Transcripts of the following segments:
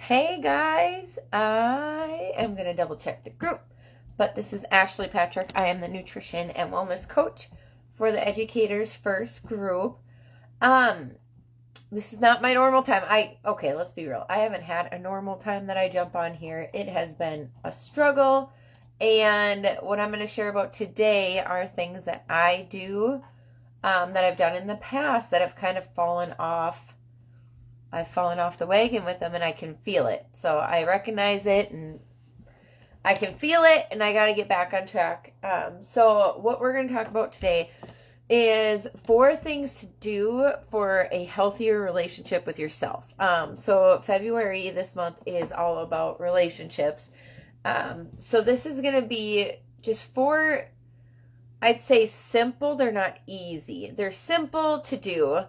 Hey guys, I am going to double check the group, but this is Ashley Patrick. I am the nutrition and wellness coach for the Educators First group. Um, this is not my normal time. Okay, let's be real. I haven't had a normal time that I jump on here. It has been a struggle, and what I'm going to share about today are things that I do that I've done in the past that have kind of fallen off. I've fallen off the wagon with them and I can feel it. So I recognize it and I can feel it and I got to get back on track. So what we're going to talk about today is 4 things to do for a healthier relationship with yourself. So February this month is all about relationships. So this is going to be just 4, I'd say simple. They're not easy. They're simple to do,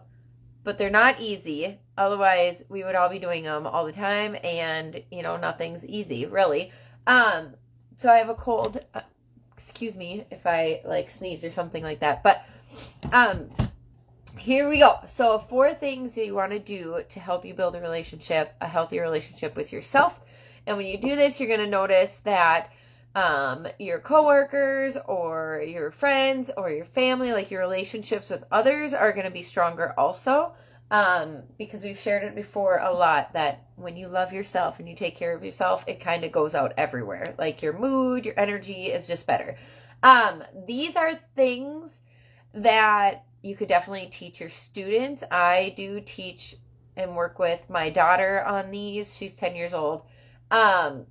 but they're not easy. Otherwise, we would all be doing them all the time, and nothing's easy, really. So I have a cold. Excuse me if I sneeze or something like that. But here we go. So 4 things that you want to do to help you build a healthy relationship with yourself. And when you do this, you're going to notice that your coworkers or your friends or your family, like your relationships with others, are going to be stronger also. Because we've shared it before a lot that when you love yourself and you take care of yourself, it kind of goes out everywhere. Like your mood, your energy is just better. These are things that you could definitely teach your students. I do teach and work with my daughter on these. She's 10 years old. And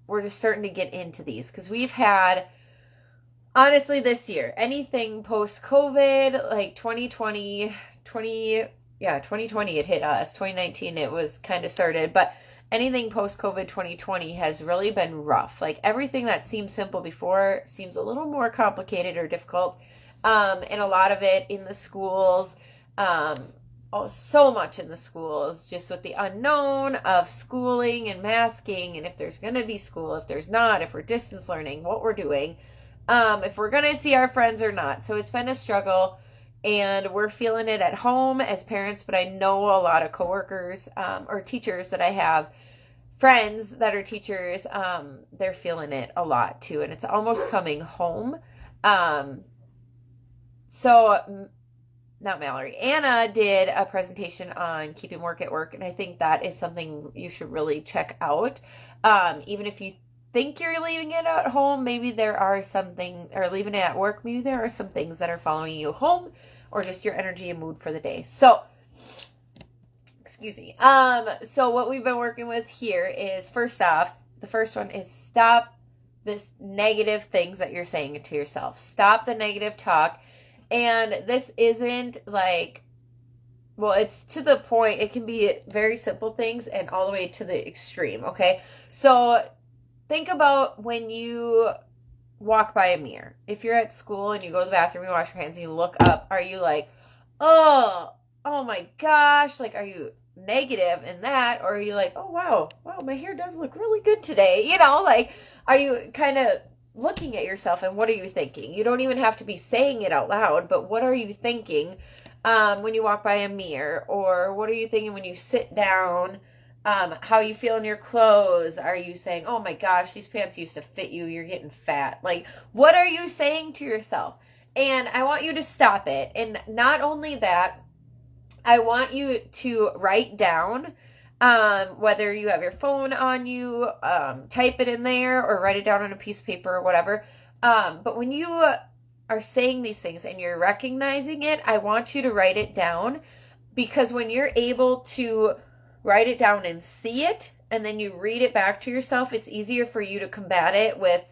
we're just starting to get into these because we've had, honestly, this year, anything post-COVID, like 2020, it hit us. 2019, it was kind of started, but anything post-COVID 2020 has really been rough. Like everything that seemed simple before seems a little more complicated or difficult. And a lot of it in the schools, so much in the schools, just with the unknown of schooling and masking, and if there's going to be school, if there's not, if we're distance learning, what we're doing, if we're going to see our friends or not. So it's been a struggle, and we're feeling it at home as parents, but I know a lot of coworkers or teachers that I have, friends that are teachers, they're feeling it a lot too, and it's almost coming home. So not Mallory, Anna did a presentation on keeping work at work, and I think that is something you should really check out. Even if you think you're leaving it at home, maybe there are something, or leaving it at work, maybe there are some things that are following you home, or just your energy and mood for the day. So, excuse me. So what we've been working with here is, first off, the first one is stop this negative things that you're saying to yourself. Stop the negative talk. And this isn't it's to the point. It can be very simple things and all the way to the extreme, okay? So think about when you walk by a mirror. If you're at school and you go to the bathroom, you wash your hands, and you look up, are you like, oh my gosh, like, are you negative in that? Or are you like, oh, wow, my hair does look really good today? Are you kind of looking at yourself, and what are you thinking? You don't even have to be saying it out loud, but what are you thinking when you walk by a mirror? Or what are you thinking when you sit down? How you feel in your clothes? Are you saying, oh my gosh, these pants used to fit you, you're getting fat? Like, what are you saying to yourself? And I want you to stop it. And not only that, I want you to write down, whether you have your phone on you, type it in there or write it down on a piece of paper or whatever. But when you are saying these things and you're recognizing it, I want you to write it down, because when you're able to write it down and see it, and then you read it back to yourself, it's easier for you to combat it with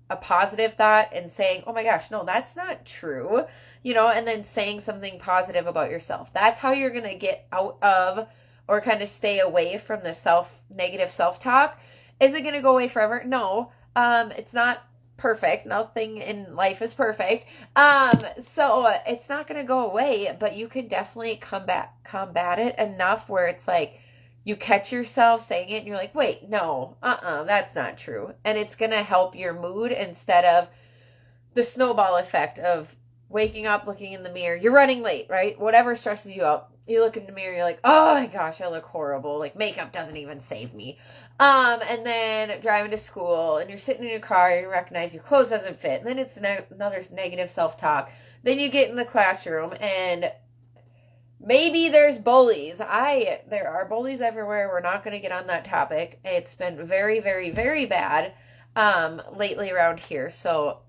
a positive thought and saying, oh my gosh, no, that's not true, and then saying something positive about yourself. That's how you're going to get out of, or kind of stay away from the negative self-talk. Is it going to go away forever? No. It's not perfect. Nothing in life is perfect. So it's not going to go away, but you can definitely combat it enough where it's like you catch yourself saying it and you're like, wait, no, that's not true. And it's going to help your mood instead of the snowball effect of waking up, looking in the mirror, you're running late, right? Whatever stresses you out. you look in the mirror, you're like, oh my gosh, I look horrible. Like makeup doesn't even save me. And then driving to school and you're sitting in your car, you recognize your clothes doesn't fit. And then it's another negative self-talk. Then you get in the classroom and maybe there's bullies. There are bullies everywhere. We're not going to get on that topic. It's been very, very, very bad lately around here. So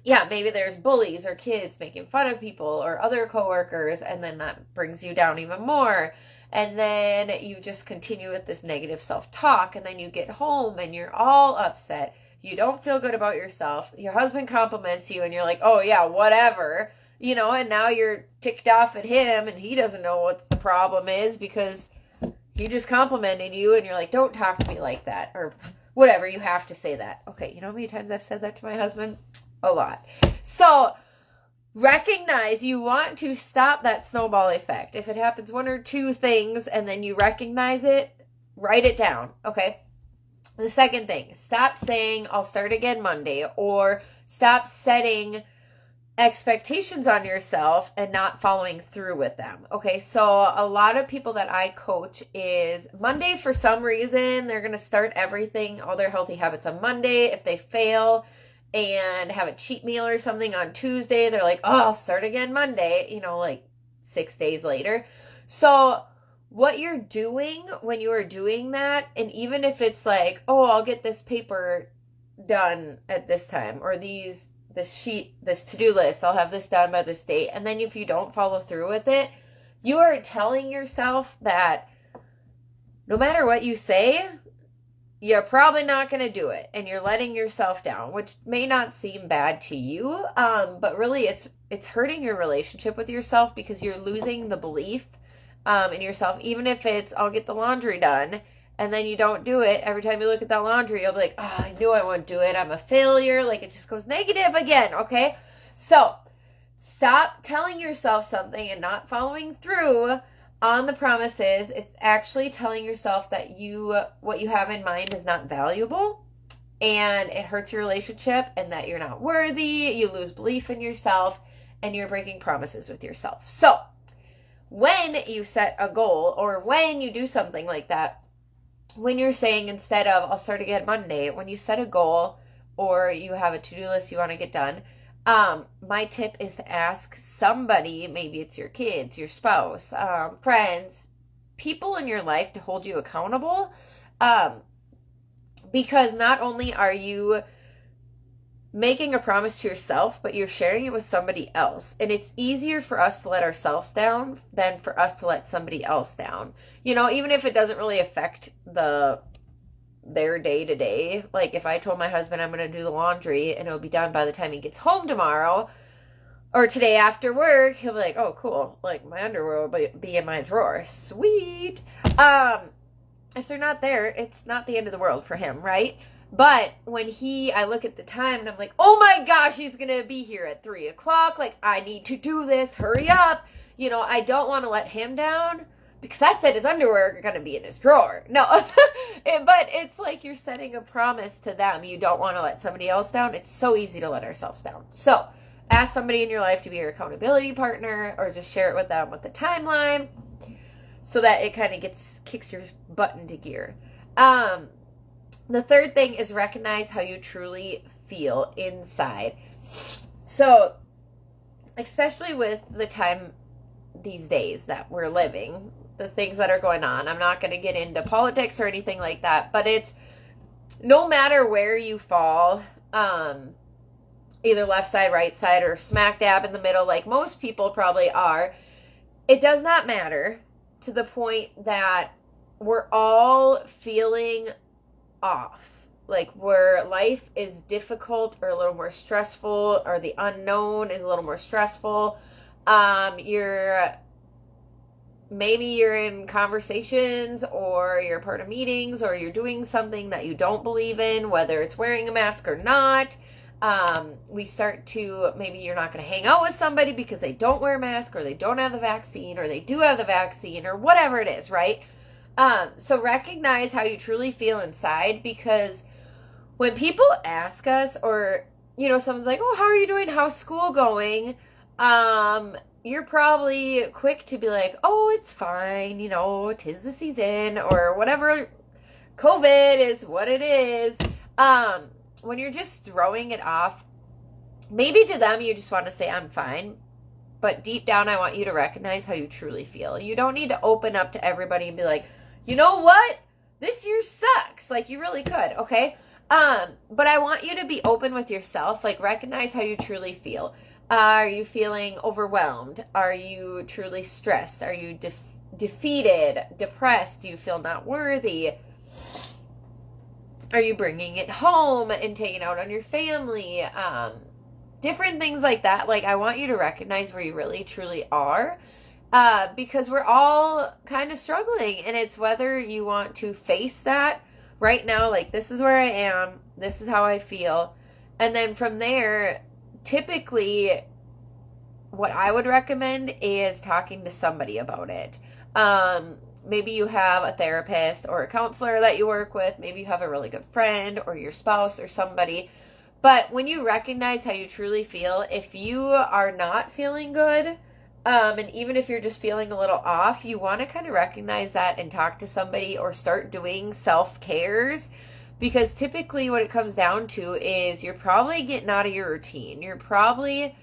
yeah, maybe there's bullies or kids making fun of people or other coworkers, and then that brings you down even more. And then you just continue with this negative self-talk, and then you get home and you're all upset. You don't feel good about yourself. Your husband compliments you and you're like, oh yeah, whatever. And now you're ticked off at him and he doesn't know what the problem is because he just complimented you and you're like, don't talk to me like that. Or whatever, you have to say that. Okay, you know how many times I've said that to my husband? A lot. So recognize you want to stop that snowball effect. If it happens one or two things and then you recognize it, write it down. Okay. The second thing, stop saying I'll start again Monday, or stop setting expectations on yourself and not following through with them. Okay, so a lot of people that I coach is Monday, for some reason, they're going to start everything, all their healthy habits on Monday. If they fail and have a cheat meal or something on Tuesday, they're like, oh, I'll start again Monday, like 6 days later. So what you're doing when you are doing that, and even if it's like, oh, I'll get this paper done at this time, or this to-do list, I'll have this done by this date, and then if you don't follow through with it, you are telling yourself that no matter what you say, you're probably not going to do it, and you're letting yourself down, which may not seem bad to you, but really it's hurting your relationship with yourself because you're losing the belief in yourself. Even if it's, I'll get the laundry done, and then you don't do it, every time you look at that laundry, you'll be like, oh, I knew I wouldn't do it. I'm a failure. Like, it just goes negative again, okay? So stop telling yourself something and not following through on the promises. It's actually telling yourself that what you have in mind is not valuable, and it hurts your relationship, and that you're not worthy. You lose belief in yourself, and you're breaking promises with yourself. So when you set a goal, or when you do something like that, when you're saying, instead of I'll start again Monday, when you set a goal or you have a to-do list you want to get done, my tip is to ask somebody, maybe it's your kids, your spouse, friends, people in your life, to hold you accountable, because not only are you making a promise to yourself, but you're sharing it with somebody else. And it's easier for us to let ourselves down than for us to let somebody else down. Even if it doesn't really affect their day to day. Like if I told my husband I'm going to do the laundry and it'll be done by the time he gets home tomorrow or today after work, he'll be like, oh, cool. Like my underwear will be in my drawer. Sweet. If they're not there, it's not the end of the world for him, right? But when I look at the time and I'm like, oh my gosh, he's going to be here at 3:00. Like, I need to do this. Hurry up. I don't want to let him down because I said his underwear are going to be in his drawer. No, but it's like you're setting a promise to them. You don't want to let somebody else down. It's so easy to let ourselves down. So ask somebody in your life to be your accountability partner, or just share it with them with the timeline so that it kind of kicks your butt into gear. The third thing is recognize how you truly feel inside. So, especially with the time these days that we're living, the things that are going on, I'm not going to get into politics or anything like that, but it's no matter where you fall, either left side, right side, or smack dab in the middle, like most people probably are, it does not matter, to the point that we're all feeling off, like where life is difficult or a little more stressful, or the unknown is a little more stressful. Maybe you're in conversations, or you're part of meetings, or you're doing something that you don't believe in, whether it's wearing a mask or not. Maybe you're not going to hang out with somebody because they don't wear a mask, or they don't have the vaccine, or they do have the vaccine, or whatever it is, right? So recognize how you truly feel inside, because when people ask us, or, someone's like, oh, how are you doing? How's school going? you're probably quick to be like, oh, it's fine, you know, 'tis the season, or whatever. COVID is what it is. When you're just throwing it off, maybe to them you just want to say, I'm fine. But deep down, I want you to recognize how you truly feel. You don't need to open up to everybody and be like, you know what? This year sucks. Like, you really could, okay? But I want you to be open with yourself. Like, recognize how you truly feel. Are you feeling overwhelmed? Are you truly stressed? Are you defeated, depressed? Do you feel not worthy? Are you bringing it home and taking out on your family? Different things like that. Like, I want you to recognize where you really, truly are. Because we're all kind of struggling. And it's whether you want to face that right now. Like, this is where I am. This is how I feel. And then from there, typically, what I would recommend is talking to somebody about it. Maybe you have a therapist or a counselor that you work with. Maybe you have a really good friend or your spouse or somebody. But when you recognize how you truly feel, if you are not feeling good, and even if you're just feeling a little off, you want to kind of recognize that and talk to somebody or start doing self-cares. Because typically what it comes down to is you're probably getting out of your routine. You're probably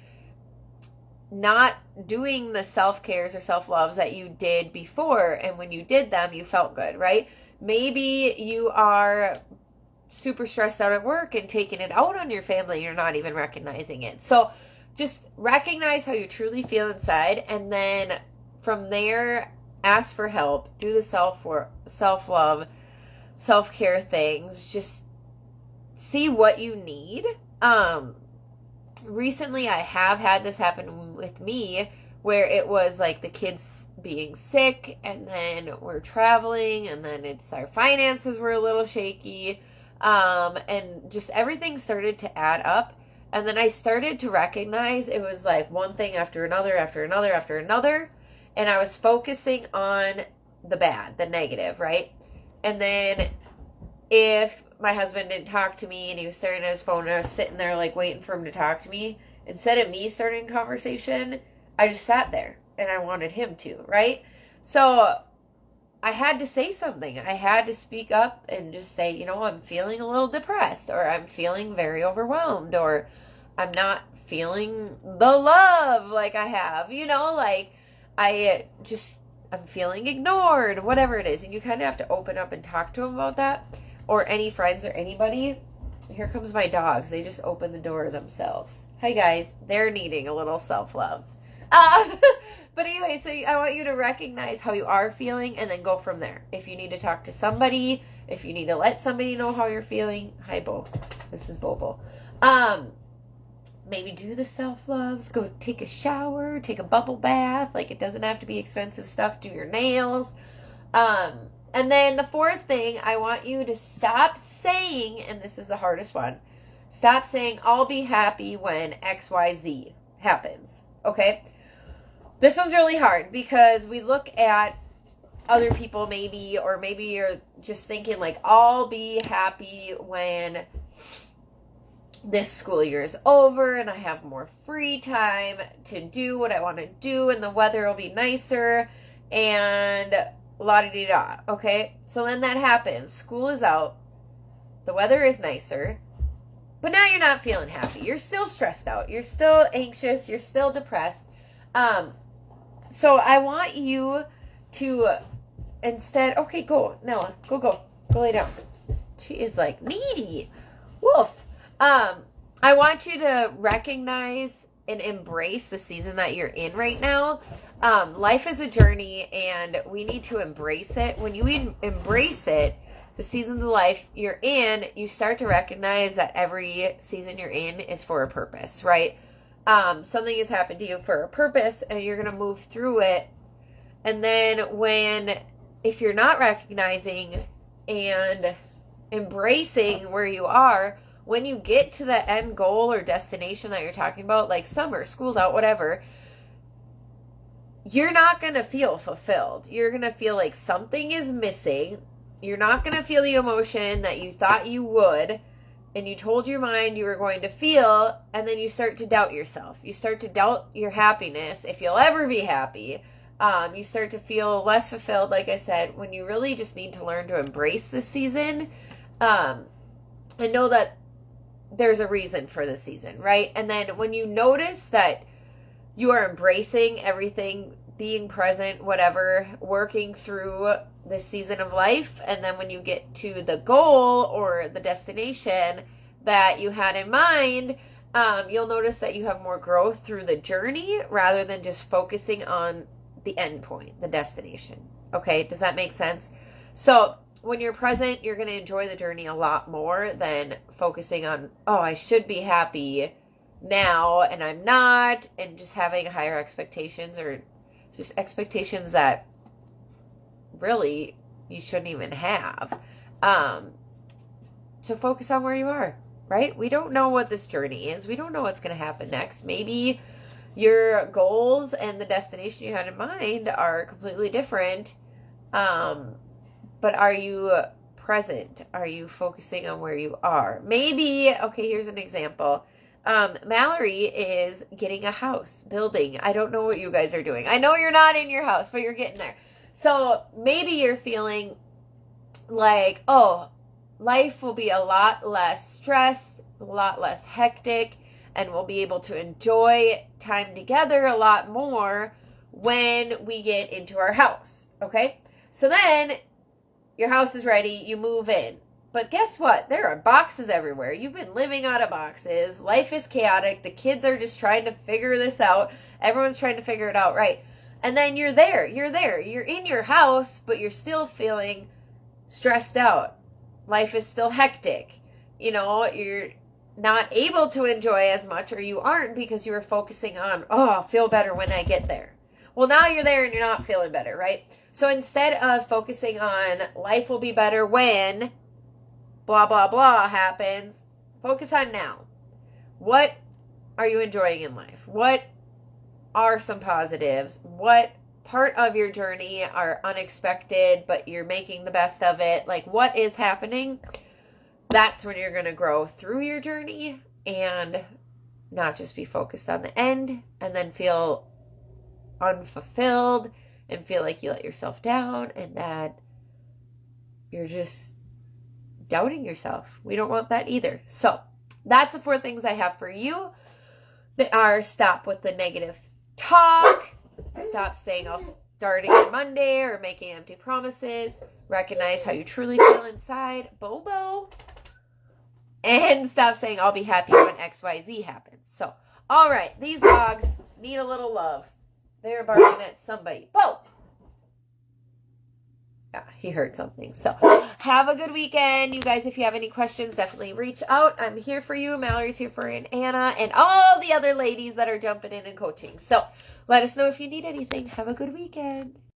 not doing the self-cares or self-loves that you did before, and when you did them, you felt good, right? Maybe you are super stressed out at work and taking it out on your family, you're not even recognizing it. So just recognize how you truly feel inside, and then from there, ask for help. Do the self-love, self-care things. Just see what you need. Recently I have had this happen with me where it was like the kids being sick, and then we're traveling, and then it's our finances were a little shaky, and just everything started to add up. And then I started to recognize it was like one thing after another, after another, after another, and I was focusing on the bad, the negative, right? And then if my husband didn't talk to me and he was staring at his phone and I was sitting there like waiting for him to talk to me, instead of me starting a conversation, I just sat there and I wanted him to, right? So I had to say something. I had to speak up and just say, you know, I'm feeling a little depressed, or I'm feeling very overwhelmed, or I'm not feeling the love like I have, you know, like I'm feeling ignored, whatever it is. And you kind of have to open up and talk to him about that, or any friends or anybody. Here comes my dogs. They just opened the door themselves. Hi guys, they're needing a little self-love. But anyway, so I want you to recognize how you are feeling and then go from there. If you need to talk to somebody, if you need to let somebody know how you're feeling. Hi, Bo. This is Bobo. Maybe do the self-loves. Go take a shower, take a bubble bath. Like, it doesn't have to be expensive stuff. Do your nails. And then the fourth thing, I want you to stop saying, and this is the hardest one, stop saying, I'll be happy when XYZ happens. Okay? This one's really hard because we look at other people maybe, or maybe you're just thinking like, I'll be happy when this school year is over and I have more free time to do what I want to do and the weather will be nicer and la-di-di-da. Okay? So then that happens. School is out. The weather is nicer. But now you're not feeling happy. You're still stressed out. You're still anxious. You're still depressed. So I want you to instead, okay, go, Nella, go lay down. She is like needy. Woof. I want you to recognize and embrace the season that you're in right now. Life is a journey and we need to embrace it. When you embrace it, the seasons of life you're in, you start to recognize that every season you're in is for a purpose, right? Something has happened to you for a purpose and you're going to move through it. And then if you're not recognizing and embracing where you are, when you get to the end goal or destination that you're talking about, like summer, school's out, whatever, you're not going to feel fulfilled. You're going to feel like something is missing. You're not going to feel the emotion that you thought you would. and you told your mind you were going to feel, and then you start to doubt yourself. You start to doubt your happiness, if you'll ever be happy. You start to feel less fulfilled, like I said, when you really just need to learn to embrace this season, and know that there's a reason for this season, right? And then when you notice that you are embracing everything, being present, whatever, working through this season of life, and then when you get to the goal or the destination that you had in mind, you'll notice that you have more growth through the journey rather than just focusing on the end point, the destination. Okay, does that make sense? So when you're present, you're going to enjoy the journey a lot more than focusing on, oh, I should be happy now and I'm not, and just having higher expectations, or just expectations that really you shouldn't even have. So focus on where you are, right? We don't know what this journey is. We don't know what's going to happen next. Maybe your goals and the destination you had in mind are completely different. But are you present? Are you focusing on where you are? Maybe, okay, here's an example. Mallory is getting a house, building. I don't know what you guys are doing. I know you're not in your house, but you're getting there. So maybe you're feeling like, oh, life will be a lot less stressed, a lot less hectic, and we'll be able to enjoy time together a lot more when we get into our house, okay? So then your house is ready, you move in. But guess what? There are boxes everywhere. You've been living out of boxes. Life is chaotic. The kids are just trying to figure this out. Everyone's trying to figure it out, right? And then you're there. You're in your house, but you're still feeling stressed out. Life is still hectic. You know, you're not able to enjoy as much, or you aren't, because you were focusing on, oh, I'll feel better when I get there. Well, now you're there and you're not feeling better, right? So instead of focusing on life will be better when blah, blah, blah happens, focus on now. What are you enjoying in life? What are some positives? What part of your journey are unexpected, but you're making the best of it? Like, what is happening? That's when you're going to grow through your journey and not just be focused on the end and then feel unfulfilled and feel like you let yourself down and that you're just doubting yourself. We don't want that either. So that's the 4 things I have for you. They are: stop with the negative talk, stop saying I'll start again Monday or making empty promises, recognize how you truly feel inside, Bobo, and stop saying I'll be happy when XYZ happens. So, all right, these dogs need a little love. They're barking at somebody. Bo! Yeah, he heard something. So, have a good weekend. You guys, if you have any questions, definitely reach out. I'm here for you. Mallory's here for you, and Anna, and all the other ladies that are jumping in and coaching. So, let us know if you need anything. Have a good weekend.